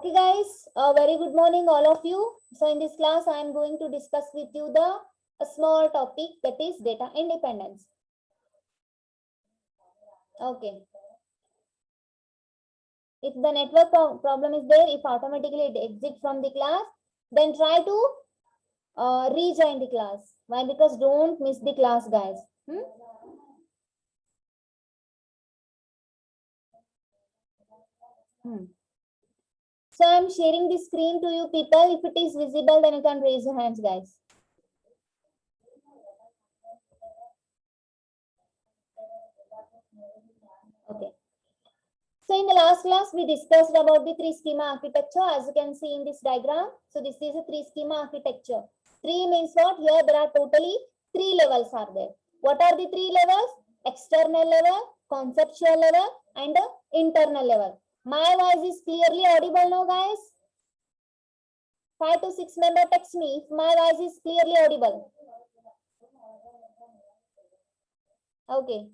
Okay, guys, very good morning, all of you. So in this class, I am going to discuss with you a small topic, that is data independence. Okay. If the network problem is there, if automatically it exits from the class, then try to rejoin the class. Why? Because don't miss the class, guys. So I'm sharing the screen to you people. If it is visible, then you can raise your hands, guys. Okay. So in the last class, we discussed about the three schema architecture, as you can see in this diagram. So this is a three schema architecture. Three means what? Here there are totally three levels are there. What are the three levels? External level, conceptual level, and internal level. My voice is clearly audible now, guys. 5 to 6 member text me if my voice is clearly audible. Okay.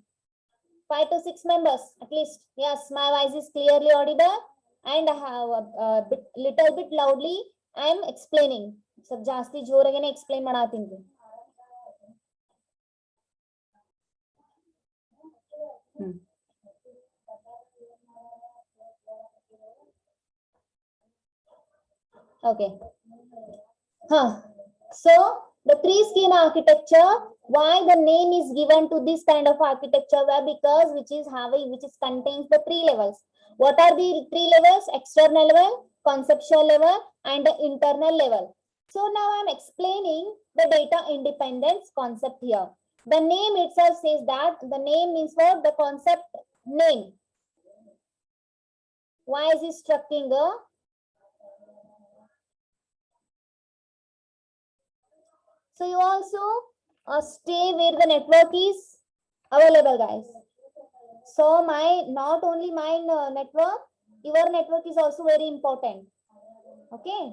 5 to 6 members at least. Yes, my voice is clearly audible and I have a little bit loudly I am explaining. So ಜಾಸ್ತಿ ಜೋರಾಗೇನೆ explain ಮಾಡಾತೀನಿ. Okay. So the three schema architecture, why the name is given to this kind of architecture? Why? Because which contains the three levels. What are the three levels? External level, conceptual level, and the internal level. So now I'm explaining the data independence concept here. The name itself says that the name means what? The concept name. Why is it structuring? So you also stay where the network is available, guys. So not only my network, your network is also very important. Okay.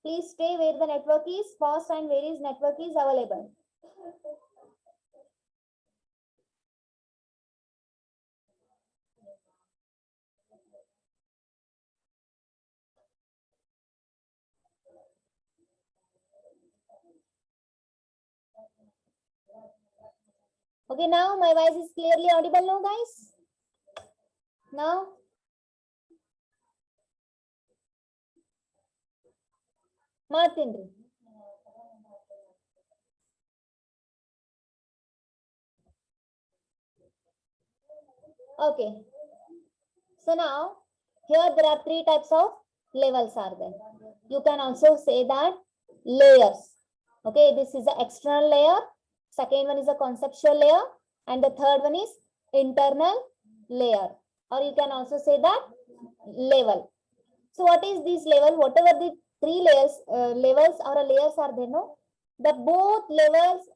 Please stay where the network is fast and where is network is available. Okay, now my voice is clearly audible now, guys. Now Martin. Okay. So now here there are three types of levels are there. You can also say that layers. Okay, this is the external layer. Second one is a conceptual layer. And the third one is internal layer. Or you can also say that level. So what is this level? Whatever the three layers, levels or layers are there, no? The both levels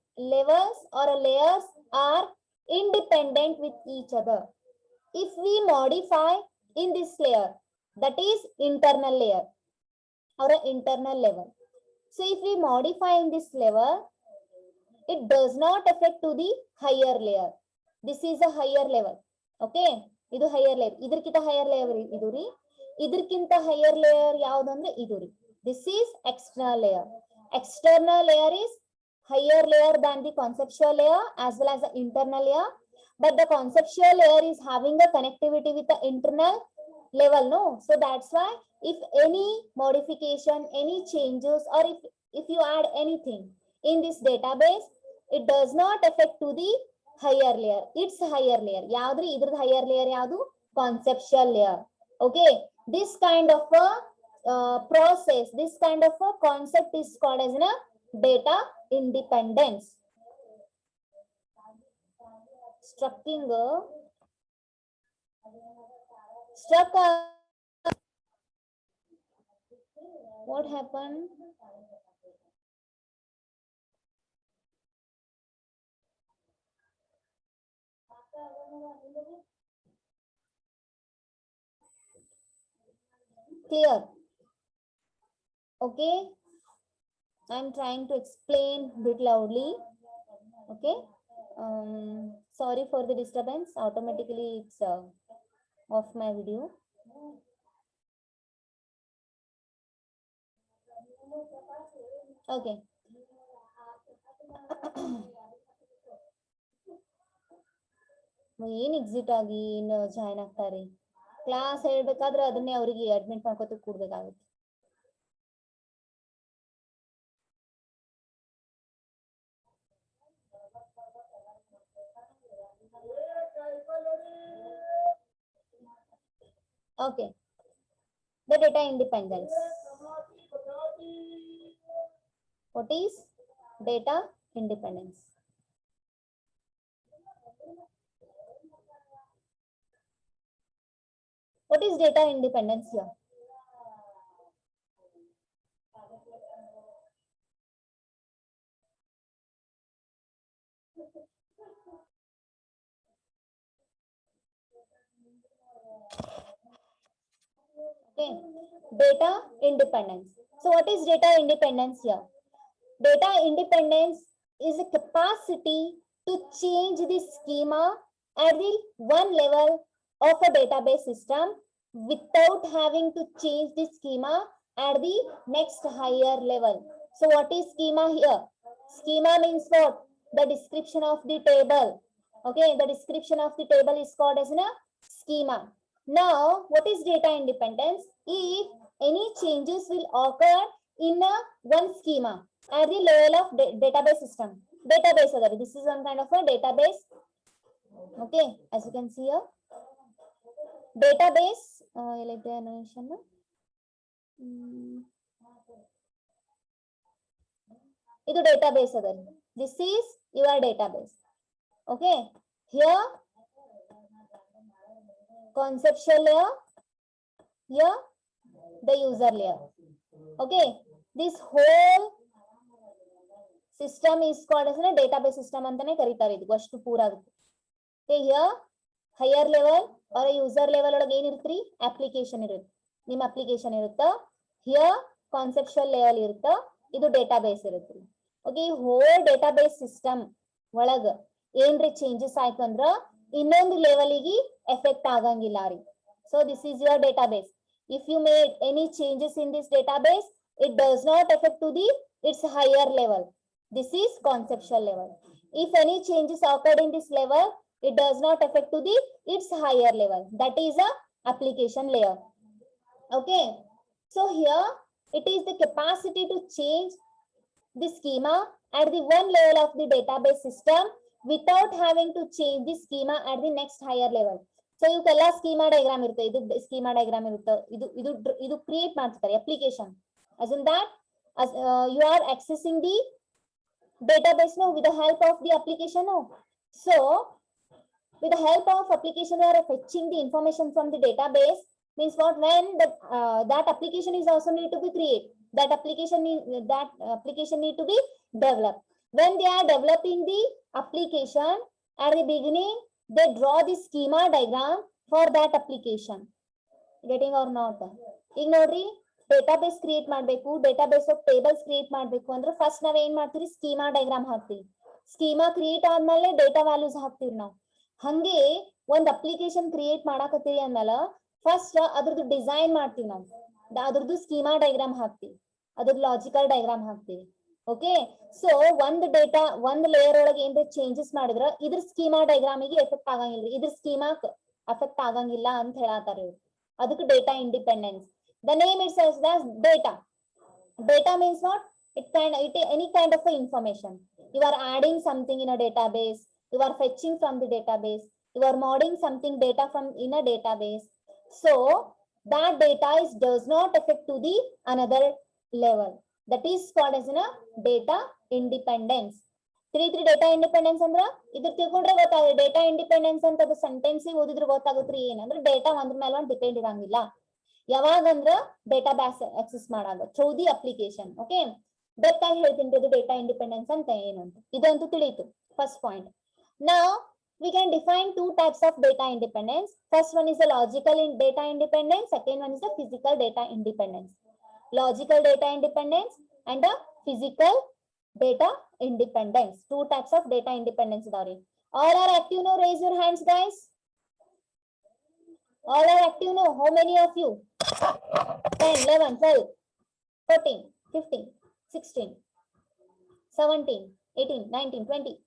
or layers are independent with each other. If we modify in this layer, that is internal layer or an internal level. So if we modify in this level, it does not affect to the higher layer. This is a higher level. Okay, idu higher layer. Idarkita higher layer idu ri. Idarkinta higher layer yaudandre idu ri. This is external layer. External layer is higher layer than the conceptual layer as well as the internal layer. But the conceptual layer is having a connectivity with the internal level, no? So that's why if any modification, any changes, or if you add anything in this database, it does not affect to the higher layer. It's higher layer. Yaudri idr higher layer yaudu? Conceptual layer. Okay. This kind of a process, this kind of a concept is called as a data independence. Structuring what happened? Clear? Okay. I'm trying to explain a bit loudly. Okay. Sorry for the disturbance. Automatically it's off my video. Okay. ಏನ್ exit ಆಗಿ ಇನ್ನು join ಆಗ್ತಾರೆ class ಹೇಳ್ಬೇಕಾದ್ರೆ ಅದನ್ನೇ ಅವರಿಗೆ admit ಮಾಡ್ಕೊತ ಕೂಡ್ಬೇಕಾಗುತ್ತೆ. Okay, the data independence. What is data independence? What is data independence here? Okay, data independence. So what is data independence here? Data independence is a capacity to change the schema at the one level of a database system without having to change the schema at the next higher level. So what is schema here? Schema means what? The description of the table. Okay, the description of the table is called as a schema. Now, what is data independence? If any changes will occur in a one schema at the level of database system. Database, this is one kind of a database. Okay, as you can see here. Database, like the animation. This database. This is your database. Okay, here conceptual layer, here the user layer. Okay, this whole system is called as a database system antane karitare idu ಅಷ್ಟು ಪೂರ ಆಗುತ್ತೆ. Okay, here higher level or user level ಒಳಗೆ ಏನು ಇರುತ್ತ್ರಿ application ಇರುತ್ತೆ, ನಿಮ್ಮ application ಇರುತ್ತಾ. Here conceptual layer ಇರುತ್ತಾ, ಇದು database ಇರುತ್ತ್ರಿ. Okay, whole database system ಒಳಗ ಏನ್ರಿ changes ಆಯ್ತು ಅಂದ್ರ ಇನ್ನೊಂದು ಲೆವೆಲಿಗೆ ಎಫೆಕ್ಟ್ ಆಗಂಗಿಲ್ಲ ರೀ. So this is your database. If you made any changes in this database, it does not affect to the its higher level. This is conceptual level. If any changes occurred in this level, it does not affect to the its higher level. That is a application layer. Okay, so here it is the capacity to change the schema at the one level of the database system without having to change the schema at the next higher level. So ಇವಕ್ಕೆಲ್ಲ schema diagram ಇರುತ್ತೆ, ಇದು schema diagram ಇರುತ್ತೆ, ಇದು create ಮಾಡ್ತಾರೆ application. As in that, as you are accessing the database now with the help of the application now. So with the help of application, you are fetching the information from the database. Means what? When that application is also need to be created. That application need to be developed. When they are developing the application, at the beginning they draw the schema diagram for that application. Getting or not? ಈಗ ನೋಡ್ರಿ, database create ಮಾಡಬೇಕು, database of tables create ಮಾಡಬೇಕು ಅಂದ್ರೆ first ನಾವ್ ಏನ್ ಮಾಡ್ತೀವಿ, schema diagram ಹಾಕ್ತೀವಿ. schema create ಆದ್ಮೇಲೆ data values ಹಾಕ್ತೀವಿ ನಾವು. ಹಂಗೆ ಒಂದ್ ಅಪ್ಲಿಕೇಶನ್ ಕ್ರಿಯೇಟ್ ಮಾಡಾಕತ್ತೀವಿ ಅಂದಲ್ಲ, ಫಸ್ಟ್ ಅದ್ರದ್ದು ಡಿಸೈನ್ ಮಾಡ್ತೀವಿ ನಾವು, ಅದ್ರದ್ದು ಸ್ಕೀಮಾ ಡಯಾಗ್ರಾಮ್ ಹಾಕ್ತಿವಿ, ಅದ್ರದ್ದು ಲಾಜಿಕಲ್ ಡಯಾಗ್ರಾಮ್ ಹಾಕ್ತಿವಿ. ಓಕೆ, ಸೊ ಒಂದ್ ಲೇಯರ್ ಒಳಗೆ ಏನ್ರ ಚೇಂಜಸ್ ಮಾಡಿದ್ರ ಇದ್ರ ಸ್ಕೀಮಾ ಡಯಾಗ್ರಾಮಿಗೆ ಎಫೆಕ್ಟ್ ಆಗಂಗಿಲ್ಲ, ಇದ್ರ ಸ್ಕೀಮಾಕ್ ಎಫೆಕ್ಟ್ ಆಗಂಗಿಲ್ಲ ಅಂತ ಹೇಳಾತಾರ ಇವ್ರು. ಅದಕ್ಕೆ data independence. The name it says that data. Data means what? Any kind of information. You are adding something in a database, you are fetching from the database, you are modding something data from in a database. So that data does not affect to the another level. That is called as data independence. three data independence ಅಂದ್ರ ಇದ್ರ ತಿಳ್ಕೊಂಡ್ರೆ ಗೊತ್ತಾಗುತ್ತೆ. Data independence ಅಂತ ಅದು sentence ಓದಿದ್ರೆ ಗೊತ್ತಾಗುತ್ತೆ ಏನಂದ್ರೆ data ಒಂದ್ರ ಮೇಲೆ ಒಂದು ಡಿಪೆಂಡ್ ಇರಂಗಿಲ್ಲ. ಯಾವಾಗಂದ್ರ ಡೇಟಾ ಬೇಸ್ ಆಕ್ಸೆಸ್ ಮಾಡಾಗ through the application. Okay, depth ಆಗಿ ಹೇಳ್ತೀನಿ ಇದು ಡೇಟಾ ಇಂಡಿಪೆಂಡೆನ್ಸ್ ಅಂತ ಏನು ಅಂತ. ಇದಂತೂ ತಿಳಿಯಿತು, first point. Now we can define two types of data independence. First one is the logical data independence, second one is the physical data independence. Logical data independence and the physical data independence. Two types of data independence. All are active now? Raise your hands, guys. All are active now? How many of you? 10, 11, 12, 14, 15, 16, 17, 18, 19, 20,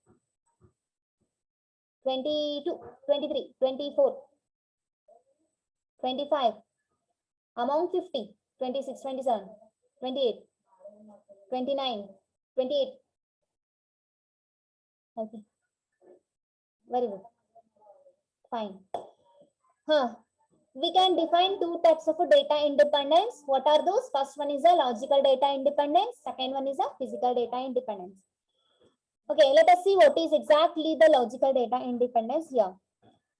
22, 23, 24, 25, among 50, 26, 27, 28, 29, 28. Okay, very good. Fine. We can define two types of data independence. What are those? First one is a logical data independence. Second one is a physical data independence. Okay, let us see what is exactly the logical data independence here.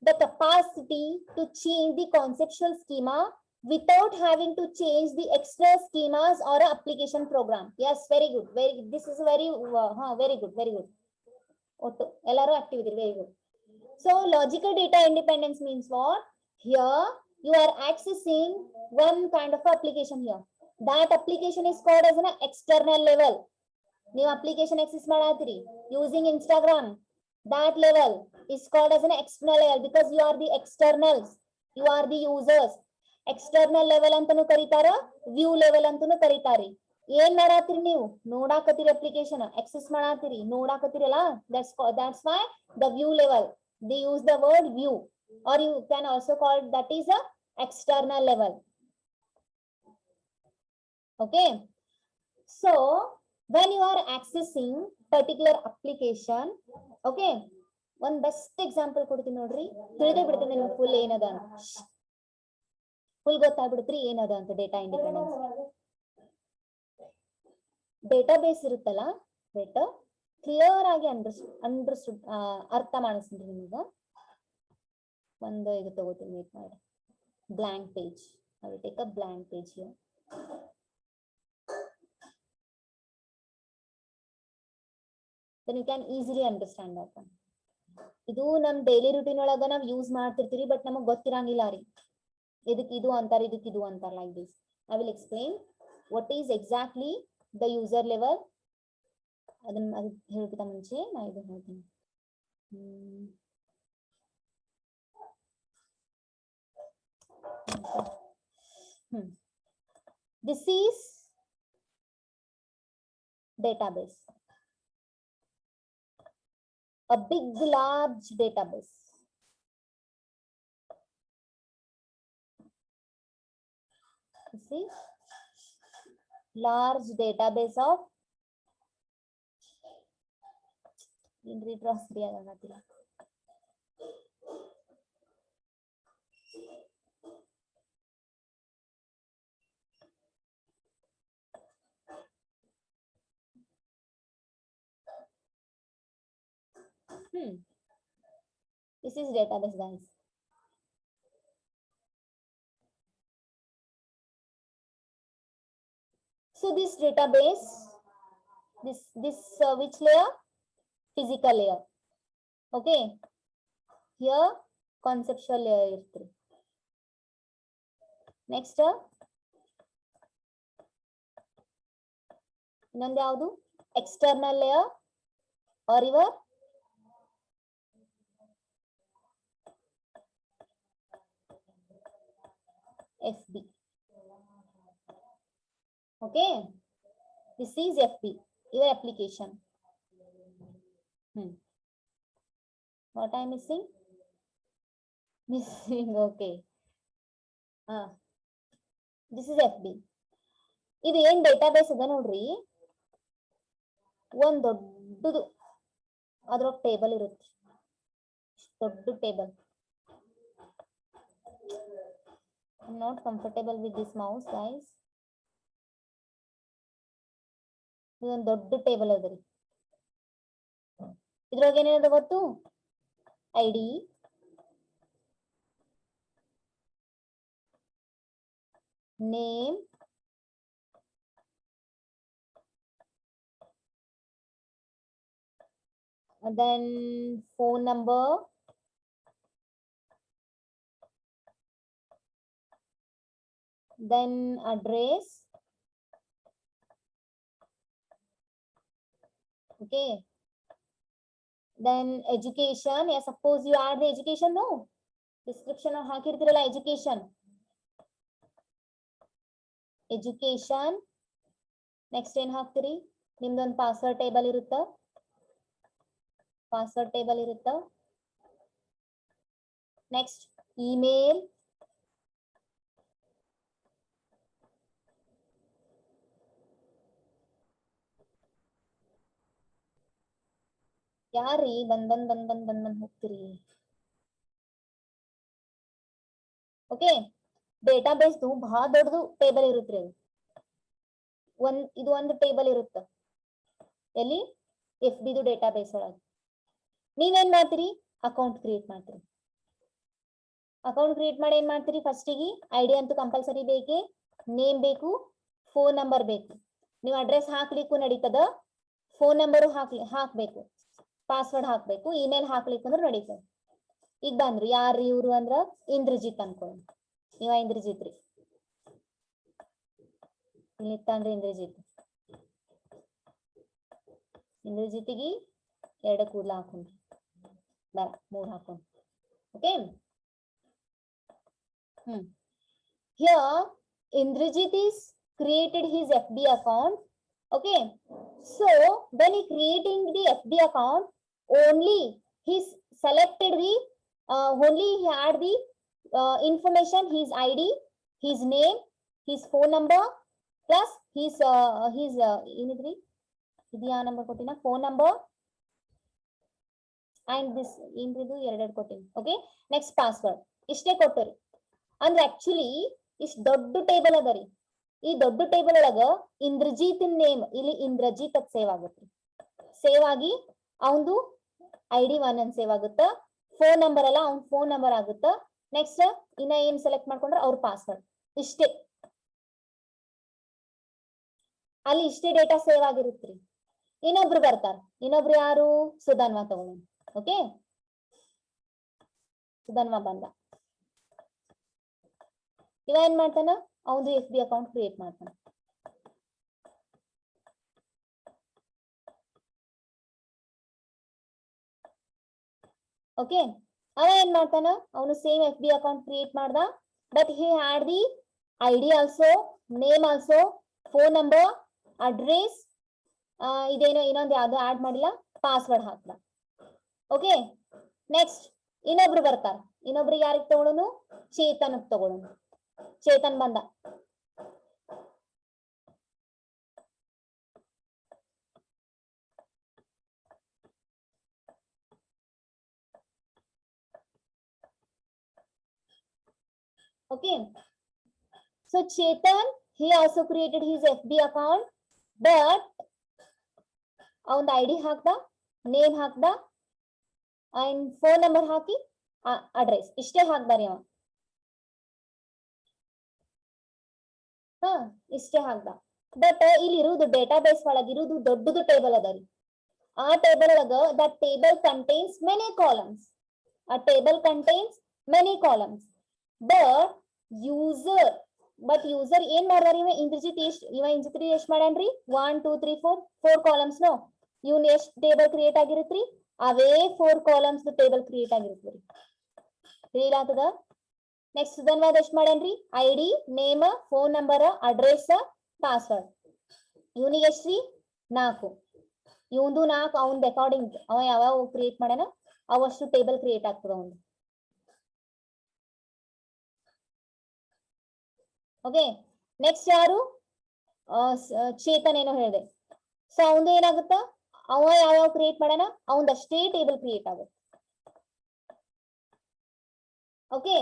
The capacity to change the conceptual schema without having to change the extra schemas or application program. Yes, very good. Very. This is very good. Very good. Ellaru active. Very good. So logical data independence means what? Here you are accessing one kind of application here. That application is called as an external level. New application access madatiri using Instagram. That level is called as an external level because you are the externals. You are the users. External level antanu karitara, view level antanu karitari. ಏನ್ ಮಾಡಾತಿರಿ ನೀವು ನೋಡಾಕತ್ತೀರಿ application access ಮಾಡಾತಿರಿ ನೋಡಾಕತ್ತೀರಲ್ಲ that's why the view level they use the word view, or you can also call it that is a external level. Okay, so when you are accessing particular application, okay, one best example ಕೊಡ್ತೀನಿ ನೋಡ್ರಿ, ತಿಳಿದೇ ಬಿಡ್ತೀನಿ ನಿಮ್ಗೆ full ಏನದ ಅಂತ, full ಗೊತ್ತಾಗ್ಬಿಡ್ತ್ರಿ ಏನದ ಅಂತ. Data independence database ಇರುತ್ತಲ್ಲ, ಬೆಟರ್ ಕ್ಲಿಯರ್ ಆಗಿ ಅಂಡರ್ಸ್ಟುಡ್ ಅರ್ಥ ಮಾಡಿಸ್ತೀನಿ ನಿಮಗೆ. ಒಂದು ಇದು ತಗೋತೀನಿ, ವೇಟ್ ಮಾಡಿ. blank page, I will take a blank page here. Then you can easily understand that one. ಇದು ನಮ್ ಡೈಲಿ ರೂಟೀನ್ ಒಳಗ ನಾವ್ ಯೂಸ್ ಮಾಡ್ತಿರ್ತೀವಿ, ಬಟ್ ನಮಗ್ ಗೊತ್ತಿರಂಗಿಲ್ಲ ರೀ ಇದಕ್ಕೆ ಇದು ಅಂತಾರ, ಇದಕ್ಕೆ ಇದು ಅಂತಾರ. Like this I will explain what is exactly the user level. ಅದನ್ನ ಅದು ಹೇಳ್ಕಿಂತ ಮುಂಚೆ ನಾ ಇದು ಹೇಳ್ತೀನಿ. This is database, a big large database. This is large database of this is database, guys. So this database, this which layer? Physical layer. Okay, here conceptual layer is 3. Next ಇನ್ನೊಂದು ಯಾವುದು? external layer or your FB. Okay, this is FB, your application. What I am missing? Okay. This is FB. ಇದು ಏನ್ database ಅದ ನೋಡ್ರಿ, ಒಂದ್ ದೊಡ್ಡದು ಅದ್ರೊಳಗ table ಇರುತ್ತೆ, ದೊಡ್ಡ table. I'm not comfortable with this mouse, guys. ಇದೊಂದು ದೊಡ್ಡ ಟೇಬಲ್ ಅದ ರೀ. ಇದ್ರೊಳಗೆ ಏನೇನದ ಗೊತ್ತು? ID, name, and then phone number, then address. Okay, then education. Yeah, suppose you add the education, no description or hakirtiralla education. Next ಏನ್ ಹಾಕ್ತಿರಿ? ನಿಮ್ದೊಂದು password table ಇರುತ್ತ, next email, ಯಾರೀ ಬಂದ್ ಹೋಗ್ತೀರಿ? ಓಕೆ, ಡೇಟಾಬೇಸ್ ಬಹಳ ದೊಡ್ಡದು ಟೇಬಲ್ ಇರುತ್ರಿ. ಅದು ಇದು ಒಂದು ಟೇಬಲ್ ಇರುತ್ತ ಎಲ್ಲಿ FB ದು ಡೇಟಾಬೇಸ್ ಒಳಗೆ. ನೀವೇನ್ ಮಾಡ್ತೀರಿ? ಅಕೌಂಟ್ ಕ್ರಿಯೇಟ್ ಮಾಡ್ತೀರಿ. ಅಕೌಂಟ್ ಕ್ರಿಯೇಟ್ ಮಾಡಿ ಏನ್ ಮಾಡ್ತೀರಿ? ಫಸ್ಟಿಗೆ ID ಅಂತೂ ಕಂಪಲ್ಸರಿ ಬೇಕೇ, ನೇಮ್ ಬೇಕು, ಫೋನ್ ನಂಬರ್ ಬೇಕು. ನೀವು ಅಡ್ರೆಸ್ ಹಾಕ್ಲಿಕ್ಕೂ ನಡೀತದ, ಫೋನ್ ನಂಬರು ಹಾಕ್ಬೇಕು, ಪಾಸ್ವರ್ಡ್ ಹಾಕ್ಬೇಕು, ಇಮೇಲ್ ಹಾಕ್ಲಿಕ್ಕೆ ಅಂದ್ರೆ ನಡೀತದ. ಈಗ ಬಂದ್ರಿ ಯಾರು ಇವ್ರು ಅಂದ್ರ ಇಂದ್ರಜಿತ್ ಅನ್ಕೊಳ್ಳಿ. ನೀವ ಇಂದ್ರಜಿತ್ ರೀ, ಇಲ್ಲಿತ್ತಂದ್ರೆ ಇಂದ್ರಜಿತಿಗೆ 2 ಕೂಡ್ಲ ಹಾಕೊಂಡ್ರಿ, ಬರ 3 ಹಾಕೊಂಡ್ರಿ. Okay, here Indrajit is created his FB account. Okay, so when he creating the FB account, only he selected the only he had the information, his ID, his name, his phone number, plus his ಏನಂದ್ರಿ ಇದು ಯಾವ number ಕೊಟ್ಟಿನ, phone number and this ಏನ್ರಿದು 2 ಕೊಟ್ಟಿನಿ. Okay, next password ಇಷ್ಟೇ ಕೊಟ್ಟರಿ. ಅಂದ್ರೆ actually ಇಷ್ಟ ದೊಡ್ಡ ಟೇಬಲ್ ಅದ ರೀ. ಈ ದೊಡ್ಡ ಟೇಬಲ್ ಒಳಗ ಇಂದ್ರಜಿತ್ ನೇಮ್ ಇಲ್ಲಿ ಇಂದ್ರಜಿತ್ ಅದ್ ಸೇವ್ ಆಗುತ್ತೆ. ಸೇವ್ ಆಗಿ ಅವಂದು ID 1 ಅಂತ ಸೇವ್ ಆಗುತ್ತ, ಫೋನ್ ನಂಬರ್ ಅಲ್ಲ ಅವ್ನ ಫೋನ್ ನಂಬರ್ ಆಗುತ್ತ. ನೆಕ್ಸ್ಟ್ ಇನ್ನ ಏನ್ ಸೆಲೆಕ್ಟ್ ಮಾಡ್ಕೊಂಡ್ರೆ ಅವ್ರ ಪಾಸ್ವರ್ಡ್. ಇಷ್ಟೇ, ಅಲ್ಲಿ ಇಷ್ಟೇ ಡೇಟಾ ಸೇವ್ ಆಗಿರುತ್ತ್ರಿ. ಇನ್ನೊಬ್ರು ಬರ್ತಾರ, ಇನ್ನೊಬ್ರು ಯಾರು? ಸುಧನ್ವಾ ತಗೊಳ್ಳೋಣ. ಓಕೆ, ಸುಧನ್ವಾ ಬಂದ. ಇವ ಏನ್ ಮಾಡ್ತಾನ? ಅವನು FB ಅಕೌಂಟ್ ಕ್ರಿಯೇಟ್ ಮಾಡ್ತಾನ. ಓಕೆ, ಅವ ಏನ್ ಮಾಡ್ತಾನ? ಅವನು ಸೇಮ್ FB ಅಕೌಂಟ್ ಕ್ರಿಯೇಟ್ ಮಾಡ್ದ, but he had the ID also, name also, phone number, address, ಇದೇನೋ ಇನ್ನೊಂದು ಯಾವ್ದು ಆಡ್ ಮಾಡಿಲ್ಲ, ಪಾಸ್ವರ್ಡ್ ಹಾಕ್ದ. ಓಕೆ, ನೆಕ್ಸ್ಟ್ ಇನ್ನೊಬ್ರು ಬರ್ತಾರ. ಇನ್ನೊಬ್ರಿಗೆ ಯಾರಿಗೆ ತಗೊಳ್ಳೋನು? ಚೇತನ್ ತಗೊಳ್ಳೋನು. ಚೇತನ್ ಬಂದ. Okay, so Chetan, he also created his FB account, but ಅವನ ID ಹಾಕ್ದ, ನೇಮ್ ಹಾಕ್ದ, ಅಂಡ್ ಫೋನ್ ನಂಬರ್ ಹಾಕಿ ಅಡ್ರೆಸ್ ಇಷ್ಟೇ ಹಾಕ್ದಾರಿ ಅವ. ಇಷ್ಟೇ ಹಾಕ್ದ. ಬಟ್ ಇಲ್ಲಿ ಇರುವುದು ಡೇಟಾಬೇಸ್ ಒಳಗಿರುವುದು ದೊಡ್ಡದು ಟೇಬಲ್ ಅದ ರೀ. ಆ ಟೇಬಲ್ ಒಳಗ that table contains many columns. ಆ table contains many columns. But user ಏನ್ ಮಾಡ್ಯಾರ? ಇಂದ್ರಜಿತ್ ಎಷ್ಟ್ ಮಾಡ್ಯಾನ್ರಿ? 1 2 3 4 ಕಾಲಮ್ಸ್ ನೋ. ಇವ್ನ ಎಷ್ಟ್ ಟೇಬಲ್ ಕ್ರಿಯೇಟ್ ಆಗಿರುತ್ತ್ರಿ? ಅವೇ 4 ಕಾಲಮ್ಸ್ ಟೇಬಲ್ ಕ್ರಿಯೇಟ್ ಆಗಿರುತ್ತ್ರಿ. ಕ್ಲಿಯರ್ ಆಗ್ತದ? ನೆಕ್ಸ್ಟ್ ಸುಧನ್ವಾದ್ ಎಷ್ಟ್ ಮಾಡ್ಯಾನ್ರಿ? ID, name, phone number, address, password. ಇವನಿಗೆ ಎಷ್ಟ್ರಿ? 4. ಇವಂದು 4, ಅವನ್ ಅಕಾರ್ಡಿಂಗ್ ಅವ ಯಾವ ಕ್ರಿಯೇಟ್ ಮಾಡ್ಯಾನ ಅವಷ್ಟು ಟೇಬಲ್ ಕ್ರಿಯೇಟ್ ಆಗ್ತದ ಅವನು. ಓಕೆ, ನೆಕ್ಸ್ಟ್ ಯಾರು? ಚೇತನ್ ಏನೋ ಹೇಳಿದೆ. ಸೊ ಅವಂದು ಏನಾಗುತ್ತ? ಅವ ಯಾವ ಕ್ರಿಯೇಟ್ ಮಾಡ್ಯಾನ ಅವಂದಷ್ಟೇ ಟೇಬಲ್ ಕ್ರಿಯೇಟ್ ಆಗುತ್ತೆ. ಓಕೆ,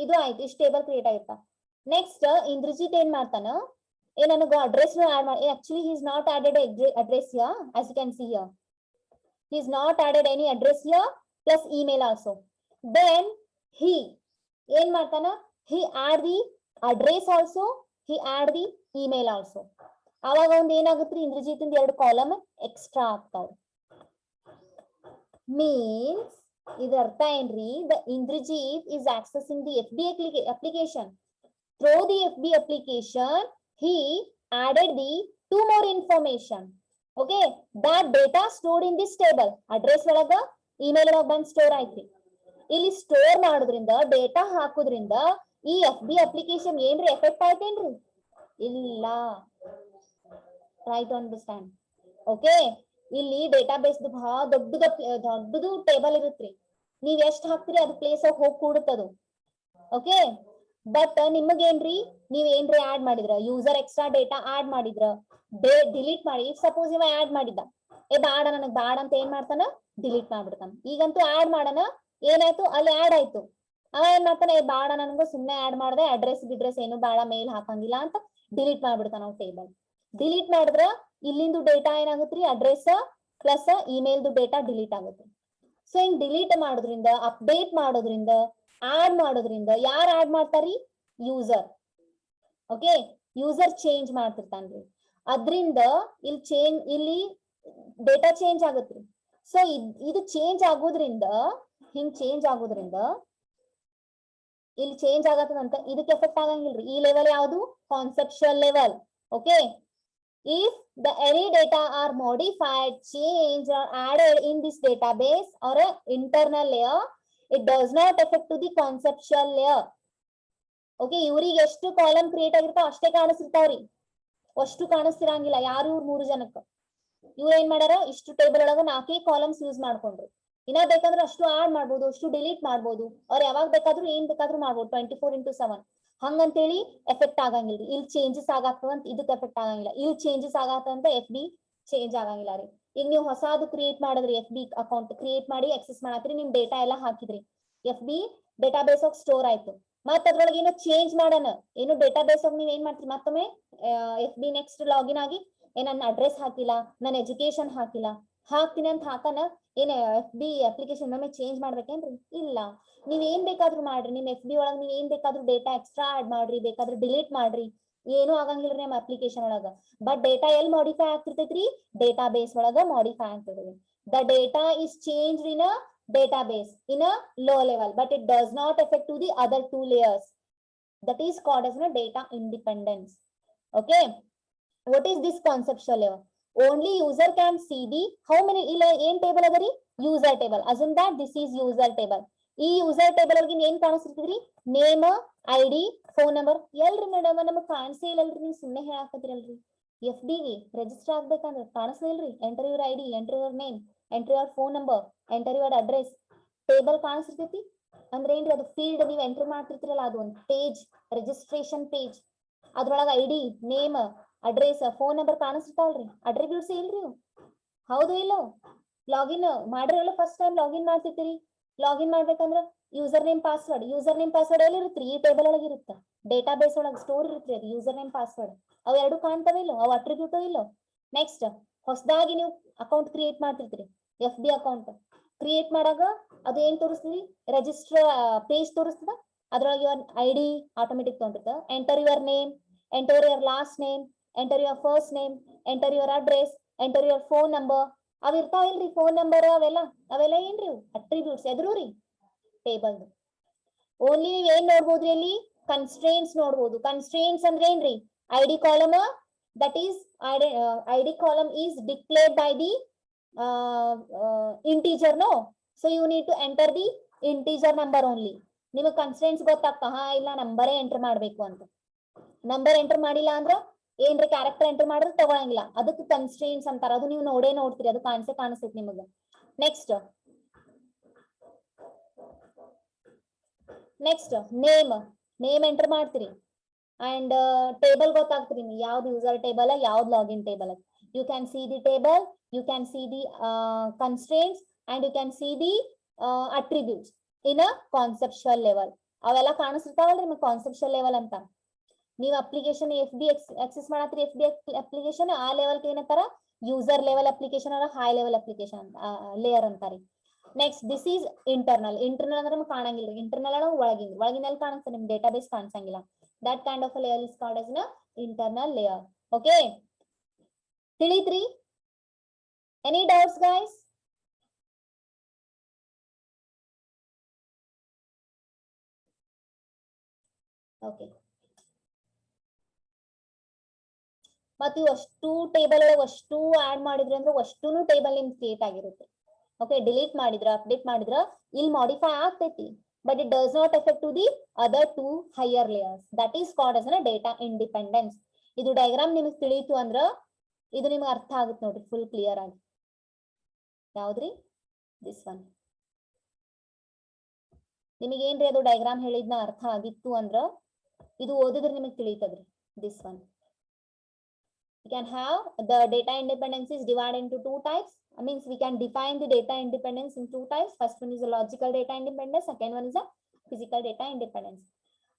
ಇದು ಆಯ್ತು, ಇಷ್ಟು ಟೇಬಲ್ ಕ್ರಿಯೇಟ್ ಆಗಿತ್ತ. ನೆಕ್ಸ್ಟ್ ಇಂದ್ರಜಿತ್ ಏನ್ ಮಾಡ್ತಾನ? ನನಗ ಅಡ್ರೆಸ್ ಆಡ್ ಮಾಡಿ. Actually he is not added address here, as you can see here. He is not added any address here, plus email also. Then he ಏನ್ ಮಾಡ್ತಾನ? He add the address also, he add the email also. ಅವಾಗ ಒಂದ್ ಏನಾಗುತ್ತೆ? Indrajit 2 column extra ಆಗ್ತಾವ. Means ಇದು ಅರ್ಥ ಏನ್ರಿ? The Indrajit is accessing the FB application. Through the FB application, he added the 2 more information. Okay, that data stored in this table. Address ಒಳಗ, email ಒಳಗ ಬಂದ್ ಸ್ಟೋರ್ ಆಯ್ತ್ರಿ. ಇಲ್ಲಿ ಸ್ಟೋರ್ ಮಾಡೋದ್ರಿಂದ, ಡೇಟಾ ಹಾಕೋದ್ರಿಂದ ಈ FB ಅಪ್ಲಿಕೇಶನ್ ಏನ್ರಿ ಎಫೆಕ್ಟ್ ಆಯ್ತೇನ್ರಿ? ಇಲ್ಲ. Try to understand. ಓಕೆ ಇಲ್ಲಿ ಡೇಟಾಬೇಸ್ ಬಹಳ ದೊಡ್ಡದು ಟೇಬಲ್ ಇರುತ್ತ್ರಿ. ನೀವ್ ಎಷ್ಟ್ ಹಾಕ್ತಿರಿ ಅದ್ ಪ್ಲೇಸ್ ಹೋಗಿ ಕೂಡುತ್ತದು. ಓಕೆ ಬಟ್ ನಿಮಗೇನ್ರಿ ನೀವ್ ಏನ್ರಿ ಆಡ್ ಮಾಡಿದ್ರ ಯೂಸರ್ ಎಕ್ಸ್ಟ್ರಾ ಡೇಟಾ ಆಡ್ ಮಾಡಿದ್ರ ಡಿಲೀಟ್ ಮಾಡಿ. ಈಗ ಸಪೋಸ್ ಇವ ಆಡ್ ಮಾಡಿದ್ದ ಬಾಡ ನನಗ್ ಬಾಡ ಅಂತ ಏನ್ ಮಾಡ್ತಾನ ಡಿಲೀಟ್ ಮಾಡ್ಬಿಡ್ತಾನ. ಈಗಂತೂ ಆಡ್ ಮಾಡನ ಏನಾಯ್ತು ಅಲ್ಲಿ ಆಡ್ ಆಯ್ತು. ಅವ ಏನ್ ಮಾಡ್ತಾನೆ ಬಾಡ ನನ್ಗೂ ಸುಮ್ನೆ ಆಡ್ ಮಾಡ್ದೆ ಅಡ್ರೆಸ್ ಗಿಡ್ರೆಸ್ ಏನು ಬಾಳ ಮೇಲ್ ಹಾಕಂಗಿಲ್ಲ ಅಂತ ಡಿಲೀಟ್ ಮಾಡ್ಬಿಡ್ತಾನ ನಾವು ಟೇಬಲ್. ಡಿಲೀಟ್ ಮಾಡಿದ್ರ ಇಲ್ಲಿಂದು ಡೇಟಾ ಏನಾಗತ್ರಿ ಅಡ್ರೆಸ್ ಪ್ಲಸ್ ಇಮೇಲ್ದು ಡೇಟಾ ಡಿಲೀಟ್ ಆಗುತ್ತೆ. ಸೊ ಹಿಂಗ್ ಡಿಲೀಟ್ ಮಾಡೋದ್ರಿಂದ ಅಪ್ಡೇಟ್ ಮಾಡೋದ್ರಿಂದ ಆಡ್ ಮಾಡೋದ್ರಿಂದ ಯಾರು ಆಡ್ ಮಾಡ್ತಾರಿ ಯೂಸರ್. ಓಕೆ ಯೂಸರ್ ಚೇಂಜ್ ಮಾಡ್ತಿರ್ತಾನ್ರಿ. ಅದ್ರಿಂದ ಇಲ್ಲಿ ಡೇಟಾ ಚೇಂಜ್ ಆಗತ್ರಿ. ಸೊ ಇದು ಚೇಂಜ್ ಆಗೋದ್ರಿಂದ ಹಿಂಗ್ ಚೇಂಜ್ ಆಗೋದ್ರಿಂದ ಇಲ್ಲಿ ಚೇಂಜ್ ಆಗತ್ತದಂತ ಇದಕ್ಕೆ ಎಫೆಕ್ಟ್ ಆಗಂಗಿಲ್ರಿ. ಈ ಲೆವೆಲ್ ಯಾವುದು conceptual level. Okay if any data are modified, changed or added in this database or a internal layer, it does not affect to the conceptual layer. Okay ಇವ್ರಿಗೆ ಎಷ್ಟು column create ಆಗಿರ್ತಾವ ಅಷ್ಟೇ ಕಾಣಿಸ್ತಿರ್ತಾವ್ರಿ, ಅಷ್ಟು ಕಾಣಿಸ್ತಿರಂಗಿಲ್ಲ. ಯಾರು ಇವ್ರು 3 ಜನಕ್ಕ ಇವ್ರ ಏನ್ ಮಾಡ್ಯಾರ ಇಷ್ಟು ಟೇಬಲ್ ಒಳಗ 4 ಕಾಲಮ್ಸ್ ಯೂಸ್ ಮಾಡ್ಕೊಂಡ್ರು. ಇನ್ನ ಬೇಕಾದ್ರೆ ಅಷ್ಟು ಆಡ್ ಮಾಡ್ಬೋದು, ಅಷ್ಟು ಡಿಲೀಟ್ ಮಾಡ್ಬೋದು, ಅವ್ರು ಯಾವಾಗ ಬೇಕಾದ್ರೂ ಏನ್ ಬೇಕಾದ್ರೂ ಮಾಡ್ಬೋದು 24x7. ಹಂಗಂತೇಳಿ ಎಫೆಕ್ಟ್ ಆಗಂಗಿಲ್ರಿ. ಇಲ್ಲಿ ಚೇಂಜಸ್ ಆಗಾಗ್ತದಂತ ಇದಕ್ಕೆ ಎಫೆಕ್ಟ್ ಆಗಂಗಿಲ್ಲ. ಇಲ್ಲಿ ಚೇಂಜಸ್ ಆಗತ್ತಂತ FB ಚೇಂಜ್ ಆಗಂಗಿಲ್ಲ ರೀ. ಈಗ ನೀವು ಹೊಸದು ಕ್ರಿಯೇಟ್ ಮಾಡಿದ್ರಿ FB ಅಕೌಂಟ್ ಕ್ರಿಯೇಟ್ ಮಾಡಿ ಆಕ್ಸೆಸ್ ಮಾಡತ್ರಿ, ನಿಮ್ ಡೇಟಾ ಎಲ್ಲ ಹಾಕಿದ್ರಿ, FB ಡೇಟಾಬೇಸ್ ಆಗಿ ಸ್ಟೋರ್ ಆಯ್ತು. ಮತ್ ಅದ್ರೊಳಗೆ ಏನೋ ಚೇಂಜ್ ಮಾಡೋಣ ಏನು ಡೇಟಾಬೇಸ್ ಆಗಿ ನೀವ್ ಏನ್ ಮಾಡ್ತೀರಿ ಮತ್ತೊಮ್ಮೆ FB ನೆಕ್ಸ್ಟ್ ಲಾಗಿನ್ ಆಗಿ ನನ್ನ ಅಡ್ರೆಸ್ ಹಾಕಿಲ್ಲ, ನನ್ನ ಎಜುಕೇಶನ್ ಹಾಕಿಲ್ಲ, ಹಾಕ್ತೀನಿ ಅಂತ ಹಾಕನ ಏನ್ FB ಅಪ್ಲಿಕೇಶನ್ ಒಮ್ಮೆ ಚೇಂಜ್ ಮಾಡ್ಬೇಕೇನ್ರಿ? ಇಲ್ಲ, ನೀವ್ ಏನ್ ಬೇಕಾದ್ರೂ ಮಾಡ್ರಿ. ನಿಮ್ FB ಒಳಗ್ ನೀವ್ ಏನ್ ಬೇಕಾದ್ರೂ ಡೇಟಾ ಎಕ್ಸ್ಟ್ರಾ ಆಡ್ ಮಾಡ್ರಿ, ಬೇಕಾದ್ರೂ ಡಿಲೀಟ್ ಮಾಡ್ರಿ, ಏನು ಆಗಂಗಿಲ್ರಿ ನಮ್ಮ ಅಪ್ಲಿಕೇಶನ್ ಒಳಗ. ಬಟ್ ಡೇಟಾ ಎಲ್ಲಿ ಮಾಡಿಫೈ ಆಗ್ತಿರ್ತೈತ್ರಿ ಡೇಟಾ ಬೇಸ್ ಒಳಗ ಮಾಡಿಫೈ ಆಗ್ತಿರ್ತೈತಿ. The data is change in a database in a low level, but it does not affect to the other 2 layers. That is called as a data independence. Okay, what is this conceptual layer? Only user can see the how many in table adari user table. Assume that this is user table. ಈ user table ಒಳಗಿನ ಏನ್ ಕಾಣಿಸ್ತಿದ್ರಿ name, ID, phone number. ಎಲ್ರಿ madam ನಮಗ್ ಕಾಣಿಸೇ ಇಲ್ಲಲ್ರಿ, ನೀವು ಸುಮ್ಮನೆ ಹೇಳಾಕತ್ತೀರಲ್ರಿ. FB ಗೆ register ಆಗ್ಬೇಕಂದ್ರೆ ಕಾಣಿಸ್ತಾ ಇಲ್ರಿ. Enter your ID, enter your name, enter your phone number, enter your address. Table ಕಾಣಿಸ್ತಿರ್ತೈತಿ ಅಂದ್ರೆ ಏನ್ರಿ ಅದು ಫೀಲ್ಡ್ ನೀವು ಎಂಟರ್ ಮಾಡ್ತಿರ್ತಿರಲ್ಲ ಅದು ಒಂದು ಪೇಜ್, ರಿಜಿಸ್ಟ್ರೇಷನ್ ಪೇಜ್. ಅದ್ರೊಳಗ ID, name, address, phone number ಕಾಣಿಸ್ತಾವಲ್ರಿ. ಅಟ್ರಿಬ್ಯೂಟ್ಸ್ ಇಲ್ರಿ ಹೌದು ಇಲ್ಲೋ? ಲಾಗಿನ್ ಮಾಡಿರಲ್ಲ ಫಸ್ಟ್ ಟೈಮ್ ಲಾಗಿನ್ ಮಾಡ್ತಿರ್ತೀರಿ. ಲಾಗಿನ್ ಮಾಡ್ಬೇಕಂದ್ರ ಯೂಸರ್ ನೇಮ್ ಪಾಸ್ವರ್ಡ್ ಎಲ್ಲಿ ಇರುತ್ರಿ? ಈ ಟೇಬಲ್ ಒಳಗೆ ಇರುತ್ತೆ, ಡೇಟಾ ಬೇಸ್ ಒಳಗೆ ಸ್ಟೋರ್ ಇರುತ್ರಿ ಅದು ಯೂಸರ್ ನೇಮ್ ಪಾಸ್ವರ್ಡ್. ಅವ್ ಎರಡು ಕಾಣ್ತಾವ ಇಲ್ಲೋ? ಅವ್ ಅಟ್ರಿಬ್ಯೂಟ್ ಇಲ್ಲೋ? ನೆಕ್ಸ್ಟ್ ಹೊಸದಾಗಿ ನೀವು ಅಕೌಂಟ್ ಕ್ರಿಯೇಟ್ ಮಾಡ್ತಿರ್ತೀರಿ, FB ಅಕೌಂಟ್ ಕ್ರಿಯೇಟ್ ಮಾಡಾಗ ಅದು ಏನ್ ತೋರಿಸ್ತೀರಿ? ರಿಜಿಸ್ಟರ್ ಪೇಜ್ ತೋರಿಸ್ತದ. ಅದ್ರೊಳಗೆ ಯುವರ್ ID ಆಟೋಮೆಟಿಕ್ ತಗೊಂಡಿರ್ತದ. Enter your name, enter your last name, enter your first name, enter your address, enter your phone number. ಅವ್ ಇರ್ತಾವ ಇಲ್ರಿ ಫೋನ್ ನಂಬರ್ ಅವೆಲ್ಲ ಏನ್ರಿ ಅಟ್ರಿಬ್ಯೂಟ್ಸ್ ಎದ್ರೂ ಟೇಬಲ್. ಓನ್ಲಿ ನೀವ್ ಏನ್ ನೋಡ್ಬೋದ್ರಿ ಅಲ್ಲಿ ಕನ್ಸ್ಟ್ರೇನ್ಸ್ ನೋಡ್ಬೋದು. ಕನ್ಸ್ಟ್ರೇನ್ಸ್ ಅಂದ್ರೆ ಏನ್ರಿ? ID column, that is ID column is declared by the integer. No, so you need to enter the integer number only. ನಿಮಗೆ ಕನ್ಸ್ಟ್ರೇನ್ಸ್ ಗೊತ್ತಾಗ್ತಾ ಇಲ್ಲ ನಂಬರೇ ಎಂಟರ್ ಮಾಡ್ಬೇಕು ಅಂತ. ನಂಬರ್ ಎಂಟರ್ ಮಾಡಿಲ್ಲ ಅಂದ್ರ ಏನ್ರಿ ಕ್ಯಾರೆಕ್ಟರ್ ಎಂಟರ್ ಮಾಡಿದ್ರೆ ತಗೊಳಂಗಿಲ್ಲ. ಅದಕ್ಕೆ ಕನ್ಸ್ಟ್ರೇನ್ಸ್ ಅಂತಾರ. ಅದು ನೀವು ನೋಡ್ತೀರಿ, ಅದು ಕಾಣಿಸ್ತೈತಿ ನಿಮಗ. ನೆಕ್ಸ್ಟ್ ನೇಮ್ ಎಂಟರ್ ಮಾಡ್ತೀರಿ ಅಂಡ್ ಟೇಬಲ್ ಗೊತ್ತಾಗ್ತೀರಿ ಯಾವ್ದು ಯೂಸರ್ ಟೇಬಲ್, ಯಾವ್ದು login table. You can see the table, you can see the constraints and you can see the attributes in a conceptual level. ಅವೆಲ್ಲ ಕಾಣಿಸ್ತಾವಲ್ರಿ ನಿಮಗೆ ಕಾನ್ಸೆಪ್ಚುಯಲ್ ಲೆವೆಲ್ ಅಂತ. ನೀವು application FB access ಮಾಡತ್ರಿ, FB application ಆ level ಏನಂತಾರ user level application ಅಲ್ಲ high level application layer ಅಂತಾರಿ. ನೆಕ್ಸ್ಟ್ ದಿಸ್ ಈಸ್ ಇಂಟರ್ನಲ್ ಅಂದ್ರೆ ನಮ್ಗೆ ಕಾಣಂಗಿಲ್ಲ. ಇಂಟರ್ನಲ್ ಒಳಗಿನಲ್ಲಿ ಕಾಣಿಸ್ತದೆ, ನಿಮ್ ಡೇಟಾಬೇಸ್ ಕಾಣಿಸಂಗಿಲ್ಲ. That kind of layer is called as internal layer. Okay, ತಿಳಿತ್ರಿ? Any doubts guys? ಓಕೆ, ಮತ್ತೆ ಅಷ್ಟು ಟೇಬಲ್ ಒಳಗೆ ಅಷ್ಟು ಆಡ್ ಮಾಡಿದ್ರೆ ಅಂದ್ರೆ ಅಷ್ಟೂನು ಟೇಬಲ್ ನಿಮ್ ಕ್ರಿಯೇಟ್ ಆಗಿರುತ್ತೆ. ಓಕೆ, ಡಿಲೀಟ್ ಮಾಡಿದ್ರ ಅಪ್ಡೇಟ್ ಮಾಡಿದ್ರ ಇಲ್ಲಿ ಮಾಡಿಫೈ ಆಗ್ತೈತಿ, but it does not effect to the other 2 higher layers. That is called as data independence. ಇದು ಡಯಾಗ್ರಾಮ್ ನಿಮಗೆ ತಿಳಿಯಿತು ಅಂದ್ರ ಇದು ನಿಮ್ಗೆ ಅರ್ಥ ಆಗುತ್ತೆ ನೋಡ್ರಿ ಫುಲ್ ಕ್ಲಿಯರ್ ಆಗಿ. ಯಾವ್ದ್ರಿ? This one. ನಿಮಗೆ ಏನ್ರಿ ಅದು ಡಯಾಗ್ರಾಮ್ ಹೇಳಿದ್ನ ಅರ್ಥ ಆಗಿತ್ತು ಅಂದ್ರ ಇದು ಓದಿದ್ರೆ ನಿಮಗೆ ತಿಳಿತದ್ರಿ. This one. We can have the data independence is divided into two types. Means we can define the data independence in two types. First one is a logical data independence. Second one is a physical data independence.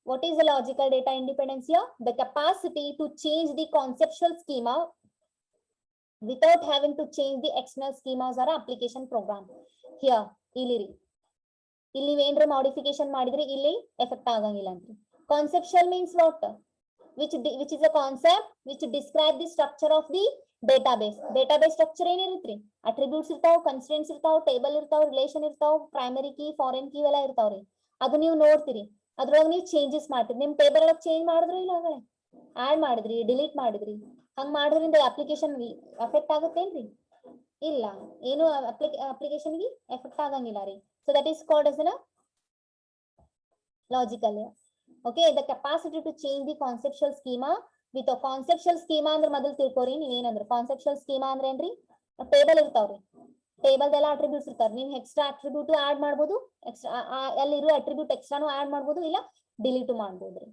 What is the logical data independence here? The capacity to change the conceptual schema without having to change the external schemas or application program. Here, ಇಲ್ಲಿ ಏನ್ರ modification ಮಾಡಿದ್ರೆ ಇಲ್ಲಿ effect ಆಗಂಗಿಲ್ಲ ಅಂತ. Conceptual means what? which is a concept which describe the structure of the database. Database structure ಏನಿರುತ್ರಿ? Attributes ಇರ್ತಾವ, constraints ಇರ್ತಾವ, table ಇರ್ತಾವ, ರಿಲೇಷನ್ ಇರ್ತಾವ, ಪ್ರೈಮರಿ ಕೀ, ಫಾರಿನ್ ಕೀ ಎಲ್ಲ ಇರ್ತಾವ್ರಿ. ಅದು ನೀವು ನೋಡ್ತೀರಿ, ಅದ್ರೊಳಗೆ ನೀವು ಚೇಂಜಸ್ ಮಾಡ್ತೀರಿ. ನಿಮ್ ಟೇಬಲ್ ಒಳಗೆ ಚೇಂಜ್ ಮಾಡಿದ್ರಿ ಇಲ್ಲ, ಆಡ್ ಮಾಡಿದ್ರಿ, ಡಿಲೀಟ್ ಮಾಡಿದ್ರಿ, ಹಂಗ್ ಮಾಡೋದ್ರಿಂದ ಅಪ್ಲಿಕೇಶನ್ ಎಫೆಕ್ಟ್ ಆಗುತ್ತೇನ್ರಿ? ಇಲ್ಲ, ಏನು ಅಪ್ಲಿಕೇಶನ್ಗೆ ಎಫೆಕ್ಟ್ ಆಗಂಗಿಲ್ಲ ರೀ. So that is called as a logical. Okay, the capacity to change the conceptual schema with a conceptual schema ಅಂದ್ರೆ ಮೊದಲು ತಿಳ್ಕೊರಿ ನೀವ್ ಏನಂದ್ರೆ. ಕಾನ್ಸೆಪ್ಚುಯಲ್ ಸ್ಕೀಮಾ ಅಂದ್ರೆ ಏನ್ರಿ? ಟೇಬಲ್ ಇರ್ತಾವ್ರಿ, ಟೇಬಲ್ ಎಲ್ಲ ಅಟ್ರಿಬ್ಯೂಟ್ಸ್ ಇರ್ತಾವ. ನೀವು ಎಕ್ಸ್ಟ್ರಾ ಅಟ್ರಿಬ್ಯೂಟ್ ಆಡ್ ಮಾಡ್ಬೋದು, ಎಕ್ಸ್ಟ್ರಾ ಅಲ್ಲಿರೋ ಅಟ್ರಿಬ್ಯೂಟ್ ಎಕ್ಸ್ಟ್ರಾನು ಆಡ್ ಮಾಡ್ಬೋದು, ಇಲ್ಲ ಡಿಲೀಟ್ ಮಾಡ್ಬೋದ್ರಿ.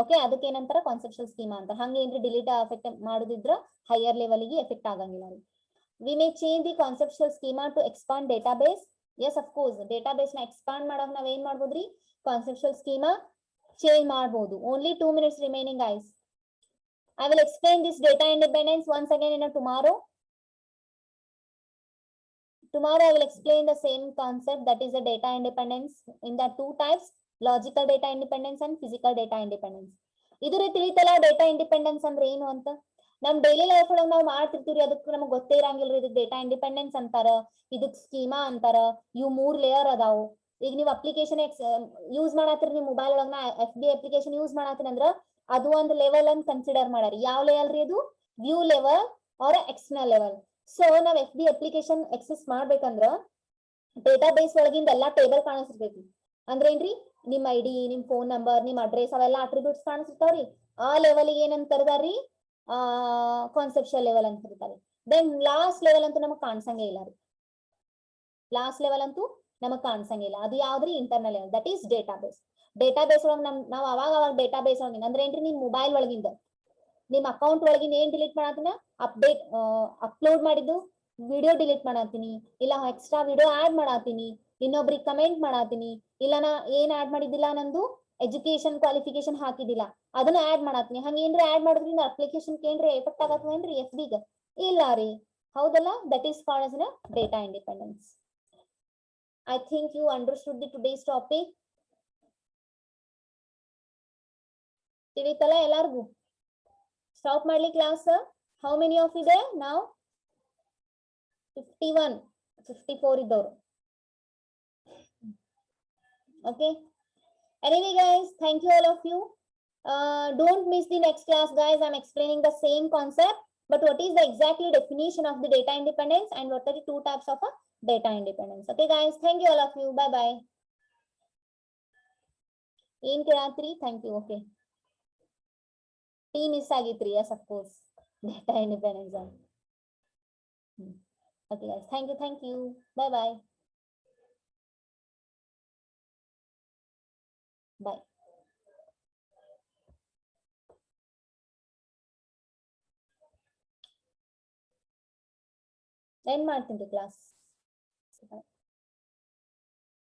ಓಕೆ, ಅದಕ್ಕೆ ಏನಂತಾರ ಕಾನ್ಸೆಪ್ಚುಯಲ್ ಸ್ಕೀಮಾ ಅಂತ. ಹಂಗೆ ಏನ್ರಿ ಡಿಲೀಟ್ ಎಫೆಕ್ಟ್ ಮಾಡೋದಿದ್ರ ಹೈಯರ್ ಲೆವೆಲ್ಗೆ ಎಫೆಕ್ಟ್ ಆಗಂಗಿಲ್ಲ ರೀ. We may change the conceptual schema to expand database. Yes, of course ಡೇಟಾಬೇಸ್ ನ ಎಕ್ಸ್ಪಾಂಡ್ ಮಾಡಕ್ ನಾವ್ ಏನ್ ಮಾಡ್ಬೋದ್ರಿ? ಕಾನ್ಸೆಪ್ಚುಯಲ್ ಸ್ಕೀಮಾ change ಮಾಡಬಹುದು. Only 2 minutes remaining, guys. I will explain this data independence once again in a tomorrow. Tomorrow I will explain the same concept, that is the data independence in the two types, logical data independence and physical data independence. ಇದ್ರ ತಿಳಿತಲ್ಲ data independence ಅಂದ್ರೆ ಏನು ಅಂತ. ನಮ್ daily life ಒಳಗೆ ನಾವು ಮಾಡ್ತಿರ್ತೀವಿ, ಅದಕ್ಕೆ ನಮ್ಗೆ ಗೊತ್ತೇ ಇರಂಗಿಲ್ರಿ. ಇದಕ್ ಡೇಟಾ ಇಂಡಿಪೆಂಡೆನ್ಸ್ ಅಂತಾರ, ಇದಕ್ ಸ್ಕೀಮಾ ಅಂತಾರ, ಇವು 3 ಲೇಯರ್ ಅದಾವು. ಈಗ ನೀವು ಅಪ್ಲಿಕೇಶನ್ ಯೂಸ್ ಮಾಡತ್ತೀರಿ, ನಿಮ್ ಮೊಬೈಲ್ ಒಳಗ ನಾ FB ಅಪ್ಲಿಕೇಶನ್ ಯೂಸ್ ಮಾಡತ್ತೀನಿ ಅಂದ್ರ ಅದು ಒಂದು ಲೆವೆಲ್ ಅಂತ ಕನ್ಸಿಡರ್ ಮಾಡ್ಯಾರಿ. ಯಾವ ಲೆವೆಲ್ ರೀ ಅದು? View level or external level. So ನಾವ್ FB ಅಪ್ಲಿಕೇಶನ್ ಎಕ್ಸೆಸ್ ಮಾಡ್ಬೇಕಂದ್ರ ಡೇಟಾ ಬೇಸ್ ಒಳಗಿಂದ ಎಲ್ಲಾ ಟೇಬಲ್ ಕಾಣಿಸ್ತಿರ್ತೈತಿ. ಅಂದ್ರೆ ಏನ್ರಿ? ನಿಮ್ ID, ನಿಮ್ ಫೋನ್ ನಂಬರ್, ನಿಮ್ ಅಡ್ರೆಸ್ ಅವೆಲ್ಲಾ ಅಟ್ರಿಬ್ಯೂಟ್ಸ್ ಕಾಣಿಸ್ತಿರ್ತಾವ್ರಿ. ಆ ಲೆವೆಲ್ ಏನಂತ ಕರ್ದಾರಿ? ಕಾನ್ಸೆಪ್ಚುಯಲ್ ಲೆವೆಲ್ ಅಂತ ಕರೀತಾರೆ. ದೆನ್ ಲಾಸ್ಟ್ ಲೆವೆಲ್ ಅಂತೂ ನಮಗ್ ಕಾಣಿಸಂಗೇ ಇಲ್ಲ ರೀ. ಲಾಸ್ಟ್ ಲೆವೆಲ್ ಅಂತೂ ನಮಗ್ ಕಾಣಿಸಂಗಿಲ್ಲ. ಅದು ಯಾವ್ದ್ರಿ? Internal level, that is database. Database ಒಳಗೆ ನಾವ್ ಅವಾಗ ಡೇಟಾಬೇಸ್ ಒಳಗಿಂದ ಅಂದ್ರೆ ಏನ್ರಿ? ನಿಮ್ ಮೊಬೈಲ್ ಒಳಗಿಂದ ನಿಮ್ ಅಕೌಂಟ್ ಒಳಗಿಂದ ಏನ್ ಡಿಲೀಟ್ ಮಾಡತ್ತೀನಿ? ಅಪ್ಲೋಡ್ ಮಾಡಿದ್ದು ವಿಡಿಯೋ ಡಿಲೀಟ್ ಮಾಡತ್ತೀನಿ, ಇಲ್ಲ ಎಕ್ಸ್ಟ್ರಾ ವಿಡಿಯೋ ಆಡ್ ಮಾಡತ್ತೀನಿ, ಇನ್ನೊಬ್ರಿಗೆ ಕಮೆಂಟ್ ಮಾಡತ್ತೀನಿ, ಇಲ್ಲ ನಾ ಏನ್ ಆಡ್ ಮಾಡಿದ್ದಿಲ್ಲ, ನಂದು ಎಜುಕೇಶನ್ ಕ್ವಾಲಿಫಿಕೇಶನ್ ಹಾಕಿದಿಲ್ಲ, ಅದನ್ನ ಆಡ್ ಮಾಡತ್ತೀನಿ. ಹಂಗ ಏನ್ರಿ ಆಡ್ ಮಾಡೋದ್ರಿಂದ ಅಪ್ಲಿಕೇಶನ್ ಏನ್ರಿ ಎಫೆಕ್ಟ್ ಆಗತ್ತೇನ್ರಿ FB ಗ? ಇಲ್ಲ ರೀ, ಹೌದಲ್ಲ? That is called as data independence. I think you understood the today's topic. ತಿಳಿತಲ್ಲ ಎಲ್ಲಾರ್ಗು? ಸ್ಟಾಪ್ ಮಾಡ್ಲಿ class? How many of you there now? 51, 54 ಇದ್ದವರು. Okay. Anyway, guys, thank you all of you. Don't miss the next class, guys. I'm explaining the same concept, but what is the exactly definition of the data independence and what are the two types of a data independence? Okay, guys, thank you all of you. Bye bye. ಏನ್ ಕೇಳಾತ್ರಿ? Thank you. Okay. T miss ಆಗಿತ್ರಿ? Yes, of course. Data independence. Okay, guys. Thank you. Bye bye. Bye. End ಮಾಡ್ತೀನಿ class.